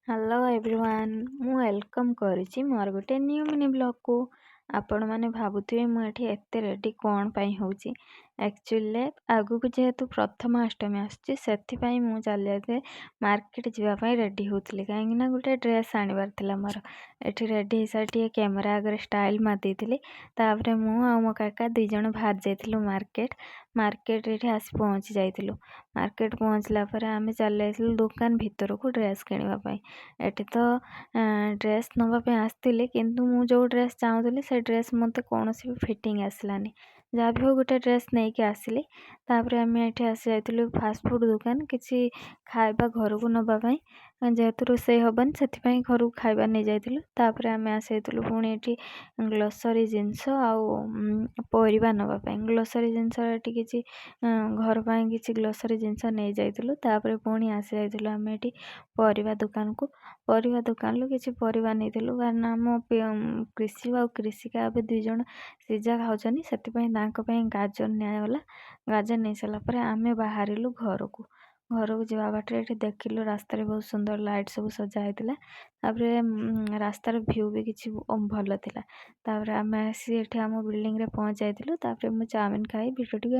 Hello everyone, ମୁଁ welcome କରିଛି ମୋର ଗୋଟେ ନ୍ୟୁ ମିନି ବ୍ଲଗ୍କୁ। ଆପଣମାନେ ଭାବୁଥିବେ ମୁଁ ଏଠି ଏତେ ରେଡ଼ି କ'ଣ ପାଇଁ ହେଉଛି। ଆକ୍ଚୁଆଲି ଆଗକୁ ଯେହେତୁ ପ୍ରଥମାଷ୍ଟମୀ ଆସୁଛି ସେଥିପାଇଁ ମୁଁ ଚାଲି ଯାଇଥିଲି ମାର୍କେଟ ଯିବା ପାଇଁ ରେଡ଼ି ହେଉଥିଲି, କାହିଁକିନା ଗୋଟେ ଡ୍ରେସ୍ ଆଣିବାର ଥିଲା ମୋର। ଏଠି ରେଡ଼ି ହେଇସାରି ଟିକେ କ୍ୟାମେରା ଆଗରେ ଷ୍ଟାଇଲ୍ ମାରିଦେଇଥିଲି। ତାପରେ ମୁଁ ଆଉ ମୋ କାକା 2 ଜଣ ବାହାରି ଯାଇଥିଲୁ ମାର୍କେଟ ଏଠି ଆସି ପହଞ୍ଚି ଯାଇଥିଲୁ। ମାର୍କେଟ ପହଞ୍ଚିଲା ପରେ ଆମେ ଚାଲି ଯାଇଥିଲୁ ଦୋକାନ ଭିତରକୁ ଡ୍ରେସ୍ କିଣିବା ପାଇଁ। ଏଠି ତ ଡ୍ରେସ୍ ନେବା ପାଇଁ ଆସିଥିଲି, କିନ୍ତୁ ମୁଁ ଯେଉଁ ଡ୍ରେସ୍ ଚାହୁଁଥିଲି ସେ ଡ୍ରେସ୍ ମୋତେ କୌଣସି ବି ଫିଟିଂ ଆସିଲାନି। ଯାହା ବି ହଉ ଗୋଟେ ଡ୍ରେସ୍ ନେଇକି ଆସିଲି। ତାପରେ ଆମେ ଏଠି ଆସି ଯାଇଥିଲୁ ଫାଷ୍ଟଫୁଡ଼୍ ଦୋକାନ କିଛି ଖାଇବା ଘରକୁ ନେବା ପାଇଁ, ଯେହେତୁ ରୋଷେଇ ହେବନି ସେଥିପାଇଁ ଘରକୁ ଖାଇବା ନେଇଯାଇଥିଲୁ। ତାପରେ ଆମେ ଆସି ଯାଇଥିଲୁ ପୁଣି ଏଠି ଗ୍ରୋସରୀ ଜିନିଷ ଆଉ ପରିବା ନେବା ପାଇଁ। ଗ୍ରୋସରୀ ଜିନିଷ ଏଠି କିଛି ଘର ପାଇଁ କିଛି ଗ୍ରୋସରୀ ଜିନିଷ ନେଇଯାଇଥିଲୁ। ତାପରେ ପୁଣି ଆସି ଯାଇଥିଲୁ ଆମେ ଏଠି ପରିବା ଦୋକାନରୁ କିଛି ପରିବା ନେଇଥିଲୁ, କାରଣ ଆମ କୃଷି ଆଉ କୃଷିକା ଏବେ 2 ଜଣ ସିଝା ଖାଉଛନ୍ତି, ସେଥିପାଇଁ ତାଙ୍କ ପାଇଁ ଗାଜର ନିଆଗଲା। ଗାଜର ନେଇସାରିଲା ପରେ ଆମେ ବାହାରିଲୁ ଘରକୁ ଯିବା ବାଟରେ ଏଠି ଦେଖିଲୁ ରାସ୍ତାରେ ବହୁତ ସୁନ୍ଦର ଲାଇଟ୍ ସବୁ ସଜା ହେଇଥିଲା। ତାପରେ ରାସ୍ତାର ଭ୍ୟୁ ବି କିଛି ଭଲ ଥିଲା। ତାପରେ ଆମେ ଆସି ଏଠି ଆମ ବିଲ୍ଡିଂରେ ପହଞ୍ଚି ଯାଇଥିଲୁ। ତାପରେ ମୁଁ ଚାଉମିନ ଖାଇ ଭିଡ଼ିଓ ଟିକେ